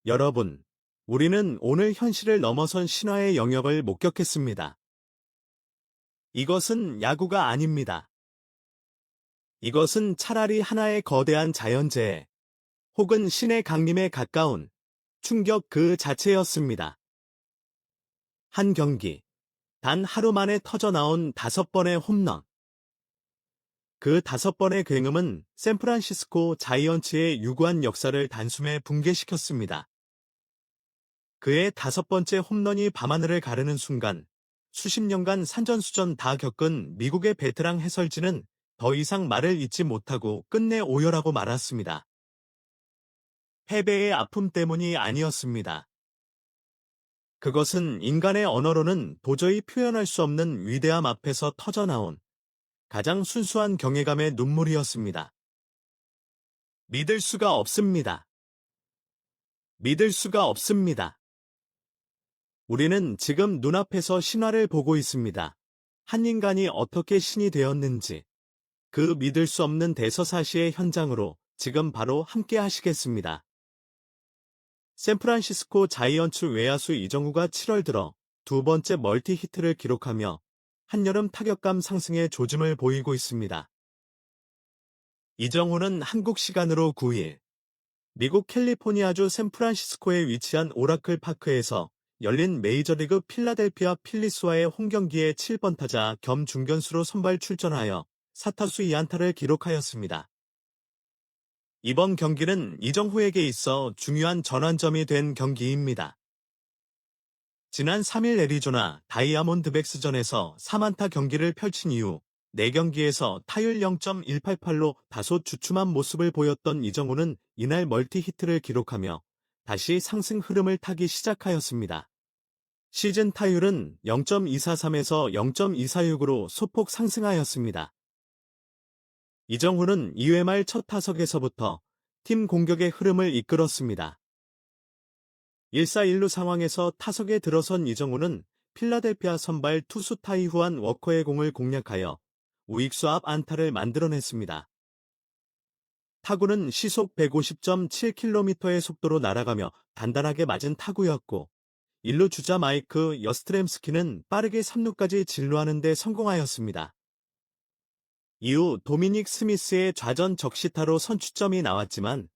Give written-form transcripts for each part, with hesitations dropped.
여러분, 우리는 오늘 현실을 넘어선 신화의 영역을 목격했습니다. 이것은 야구가 아닙니다. 이것은 차라리 하나의 거대한 자연재해, 혹은 신의 강림에 가까운 충격 그 자체였습니다. 한 경기, 단 하루 만에 터져나온 5번의 홈런. 그 5번의 굉음은 샌프란시스코 자이언츠의 유구한 역사를 단숨에 붕괴시켰습니다. 그의 5번째 홈런이 밤하늘을 가르는 순간, 수십 년간 산전수전 다 겪은 미국의 베테랑 해설진은 더 이상 말을 잇지 못하고 끝내 오열하고 말았습니다. 패배의 아픔 때문이 아니었습니다. 그것은 인간의 언어로는 도저히 표현할 수 없는 위대함 앞에서 터져나온 가장 순수한 경외감의 눈물이었습니다. 믿을 수가 없습니다. 믿을 수가 없습니다. 우리는 지금 눈앞에서 신화를 보고 있습니다. 한 인간이 어떻게 신이 되었는지, 그 믿을 수 없는 대서사시의 현장으로 지금 바로 함께 하시겠습니다. 샌프란시스코 자이언츠 외야수 이정후가 7월 들어 2번째 멀티 히트를 기록하며 한여름 타격감 상승의 조짐을 보이고 있습니다. 이정후는 한국 시간으로 9일, 미국 캘리포니아주 샌프란시스코에 위치한 오라클 파크에서 열린 메이저리그 필라델피아 필리스와의 홈경기에 7번 타자 겸 중견수로 선발 출전하여 4타수 2안타를 기록하였습니다. 이번 경기는 이정후에게 있어 중요한 전환점이 된 경기입니다. 지난 3일 애리조나 다이아몬드백스전에서 3안타 경기를 펼친 이후 4경기에서 타율 0.188로 다소 주춤한 모습을 보였던 이정후는 이날 멀티 히트를 기록하며 다시 상승 흐름을 타기 시작하였습니다. 시즌 타율은 0.243에서 0.246으로 소폭 상승하였습니다. 이정후는 2회 말 첫 타석에서부터 팀 공격의 흐름을 이끌었습니다. 1사1루 상황에서 타석에 들어선 이정후는 필라델피아 선발 투수 타이후안 워커의 공을 공략하여 우익수 앞 안타를 만들어냈습니다. 타구는 시속 150.7km의 속도로 날아가며 단단하게 맞은 타구였고 1루 주자 마이크 여스트렘스키는 빠르게 3루까지 진루하는 데 성공하였습니다. 이후 도미닉 스미스의 좌전 적시타로 선취점이 나왔지만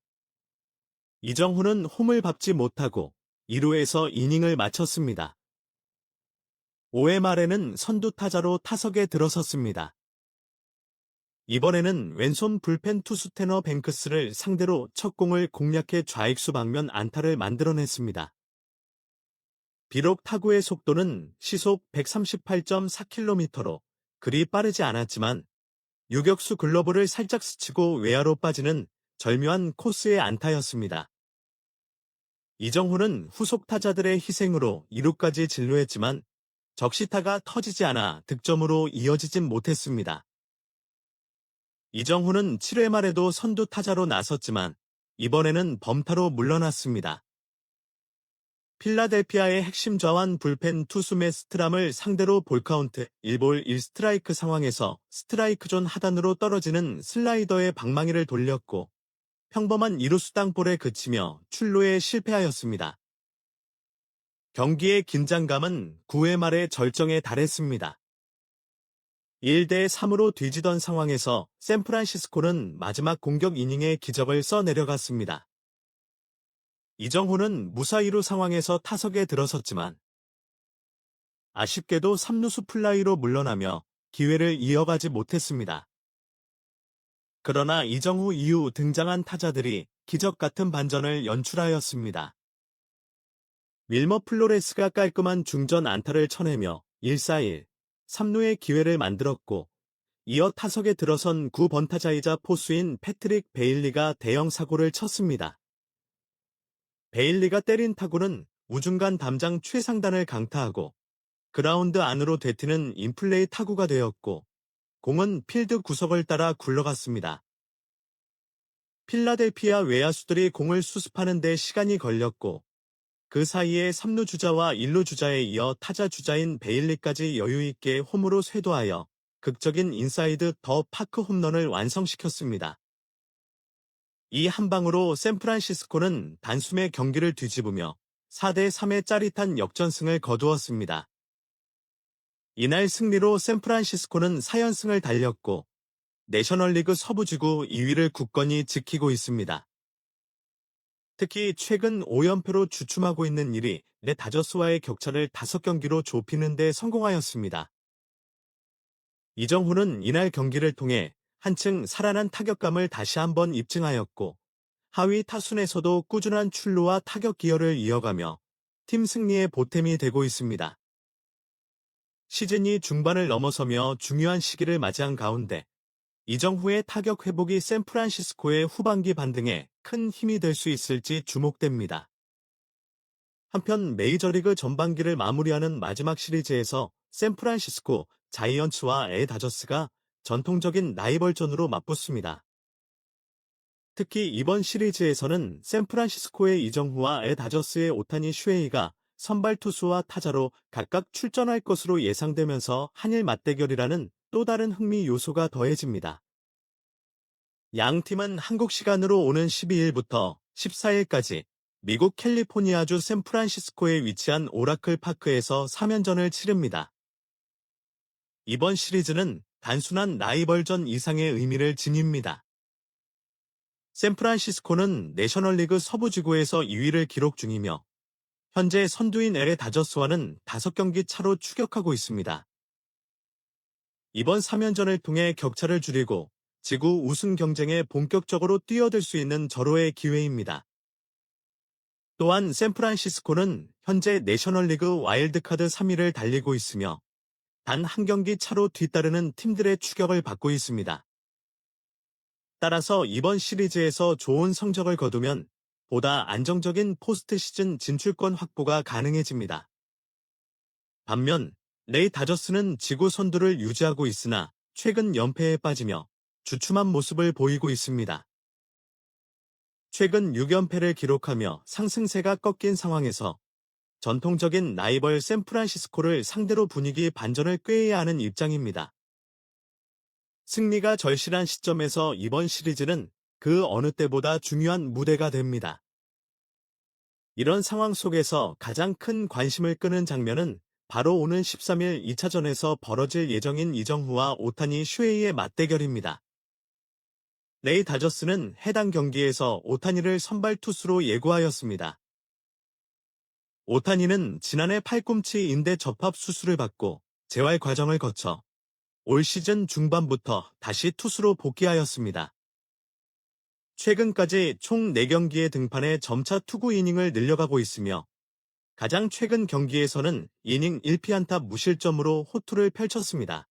이정후는 홈을 밟지 못하고 2루에서 이닝을 마쳤습니다. 5회 말에는 선두 타자로 타석에 들어섰습니다. 이번에는 왼손 불펜 투수 테너 뱅크스를 상대로 첫 공을 공략해 좌익수 방면 안타를 만들어냈습니다. 비록 타구의 속도는 시속 138.4km로 그리 빠르지 않았지만 유격수 글러브를 살짝 스치고 외야로 빠지는 절묘한 코스의 안타였습니다. 이정후는 후속 타자들의 희생으로 2루까지 진루했지만 적시타가 터지지 않아 득점으로 이어지진 못했습니다. 이정후는 7회 말에도 선두 타자로 나섰지만 이번에는 범타로 물러났습니다. 필라델피아의 핵심 좌완 불펜 투수 맷 스트람을 상대로 볼카운트 1볼 1스트라이크 상황에서 스트라이크 존 하단으로 떨어지는 슬라이더의 방망이를 돌렸고 평범한 2루수 땅볼에 그치며 출루에 실패하였습니다. 경기의 긴장감은 9회 말에 절정에 달했습니다. 1대3으로 뒤지던 상황에서 샌프란시스코는 마지막 공격 이닝에 기적을 써내려갔습니다. 이정후는 무사 2루 상황에서 타석에 들어섰지만 아쉽게도 3루수 플라이로 물러나며 기회를 이어가지 못했습니다. 그러나 이정후 이후 등장한 타자들이 기적 같은 반전을 연출하였습니다. 윌머 플로레스가 깔끔한 중전 안타를 쳐내며 1사1, 3루의 기회를 만들었고 이어 타석에 들어선 9번 타자이자 포수인 패트릭 베일리가 대형 사고를 쳤습니다. 베일리가 때린 타구는 우중간 담장 최상단을 강타하고 그라운드 안으로 되튀는 인플레이 타구가 되었고 공은 필드 구석을 따라 굴러갔습니다. 필라델피아 외야수들이 공을 수습하는 데 시간이 걸렸고 그 사이에 3루 주자와 1루 주자에 이어 타자 주자인 베일리까지 여유있게 홈으로 쇄도하여 극적인 인사이드 더 파크 홈런을 완성시켰습니다. 이 한 방으로 샌프란시스코는 단숨에 경기를 뒤집으며 4대3의 짜릿한 역전승을 거두었습니다. 이날 승리로 샌프란시스코는 4연승을 달렸고 내셔널리그 서부지구 2위를 굳건히 지키고 있습니다. 특히 최근 5연패로 주춤하고 있는 1위 내 다저스와의 격차를 5경기로 좁히는 데 성공하였습니다. 이정후는 이날 경기를 통해 한층 살아난 타격감을 다시 한번 입증하였고 하위 타순에서도 꾸준한 출루와 타격 기여를 이어가며 팀 승리의 보탬이 되고 있습니다. 시즌이 중반을 넘어서며 중요한 시기를 맞이한 가운데 이정후의 타격 회복이 샌프란시스코의 후반기 반등에 큰 힘이 될 수 있을지 주목됩니다. 한편 메이저리그 전반기를 마무리하는 마지막 시리즈에서 샌프란시스코 자이언츠와 엘 다저스가 전통적인 라이벌전으로 맞붙습니다. 특히 이번 시리즈에서는 샌프란시스코의 이정후와 엘 다저스의 오타니 슈에이가 선발 투수와 타자로 각각 출전할 것으로 예상되면서 한일 맞대결이라는 또 다른 흥미 요소가 더해집니다. 양 팀은 한국 시간으로 오는 12일부터 14일까지 미국 캘리포니아주 샌프란시스코에 위치한 오라클 파크에서 3연전을 치릅니다. 이번 시리즈는 단순한 라이벌전 이상의 의미를 지닙니다. 샌프란시스코는 내셔널리그 서부지구에서 2위를 기록 중이며 현재 선두인 LA 다저스와는 5경기 차로 추격하고 있습니다. 이번 3연전을 통해 격차를 줄이고 지구 우승 경쟁에 본격적으로 뛰어들 수 있는 절호의 기회입니다. 또한 샌프란시스코는 현재 내셔널리그 와일드카드 3위를 달리고 있으며 단 한 경기 차로 뒤따르는 팀들의 추격을 받고 있습니다. 따라서 이번 시리즈에서 좋은 성적을 거두면 보다 안정적인 포스트 시즌 진출권 확보가 가능해집니다. 반면 레이 다저스는 지구 선두를 유지하고 있으나 최근 연패에 빠지며 주춤한 모습을 보이고 있습니다. 최근 6연패를 기록하며 상승세가 꺾인 상황에서 전통적인 라이벌 샌프란시스코를 상대로 분위기 반전을 꾀해야 하는 입장입니다. 승리가 절실한 시점에서 이번 시리즈는 그 어느 때보다 중요한 무대가 됩니다. 이런 상황 속에서 가장 큰 관심을 끄는 장면은 바로 오는 13일 2차전에서 벌어질 예정인 이정후와 오타니 슈에이의 맞대결입니다. 레이 다저스는 해당 경기에서 오타니를 선발 투수로 예고하였습니다. 오타니는 지난해 팔꿈치 인대 접합 수술을 받고 재활 과정을 거쳐 올 시즌 중반부터 다시 투수로 복귀하였습니다. 최근까지 총 4경기에 등판해 점차 투구 이닝을 늘려가고 있으며 가장 최근 경기에서는 이닝 1피안타 무실점으로 호투를 펼쳤습니다.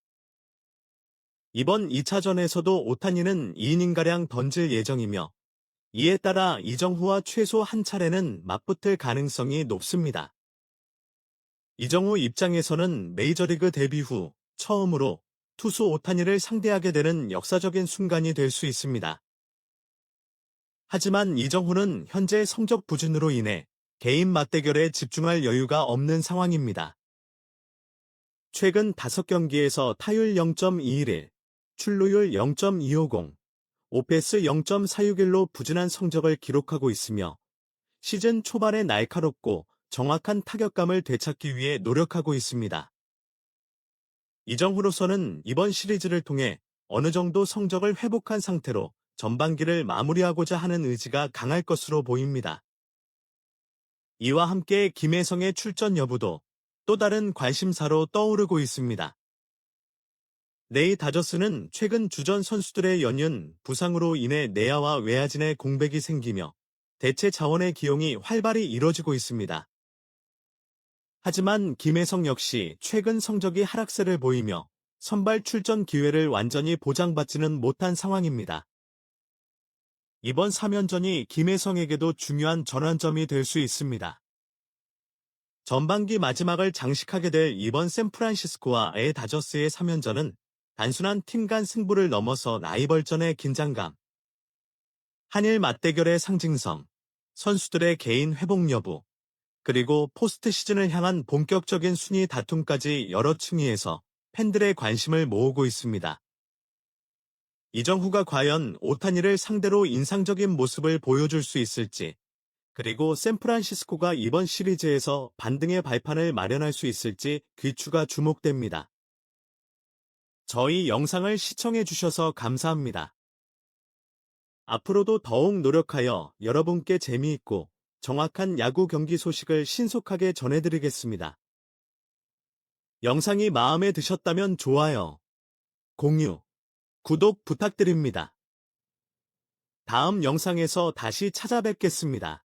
이번 2차전에서도 오타니는 2이닝가량 던질 예정이며 이에 따라 이정후와 최소 한 차례는 맞붙을 가능성이 높습니다. 이정후 입장에서는 메이저리그 데뷔 후 처음으로 투수 오타니를 상대하게 되는 역사적인 순간이 될 수 있습니다. 하지만 이정후는 현재 성적 부진으로 인해 개인 맞대결에 집중할 여유가 없는 상황입니다. 최근 5경기에서 타율 0.211, 출루율 0.250, 오패스 0.461로 부진한 성적을 기록하고 있으며 시즌 초반에 날카롭고 정확한 타격감을 되찾기 위해 노력하고 있습니다. 이정후로서는 이번 시리즈를 통해 어느 정도 성적을 회복한 상태로 전반기를 마무리하고자 하는 의지가 강할 것으로 보입니다. 이와 함께 김혜성의 출전 여부도 또 다른 관심사로 떠오르고 있습니다. 레이 다저스는 최근 주전 선수들의 연이은 부상으로 인해 내야와 외야진의 공백이 생기며 대체 자원의 기용이 활발히 이뤄지고 있습니다. 하지만 김혜성 역시 최근 성적이 하락세를 보이며 선발 출전 기회를 완전히 보장받지는 못한 상황입니다. 이번 3연전이 김혜성에게도 중요한 전환점이 될 수 있습니다. 전반기 마지막을 장식하게 될 이번 샌프란시스코와 엘 다저스의 3연전은 단순한 팀 간 승부를 넘어서 라이벌전의 긴장감, 한일 맞대결의 상징성, 선수들의 개인 회복 여부, 그리고 포스트 시즌을 향한 본격적인 순위 다툼까지 여러 층위에서 팬들의 관심을 모으고 있습니다. 이정후가 과연 오타니를 상대로 인상적인 모습을 보여줄 수 있을지, 그리고 샌프란시스코가 이번 시리즈에서 반등의 발판을 마련할 수 있을지 귀추가 주목됩니다. 저희 영상을 시청해주셔서 감사합니다. 앞으로도 더욱 노력하여 여러분께 재미있고 정확한 야구 경기 소식을 신속하게 전해드리겠습니다. 영상이 마음에 드셨다면 좋아요, 공유, 구독 부탁드립니다. 다음 영상에서 다시 찾아뵙겠습니다.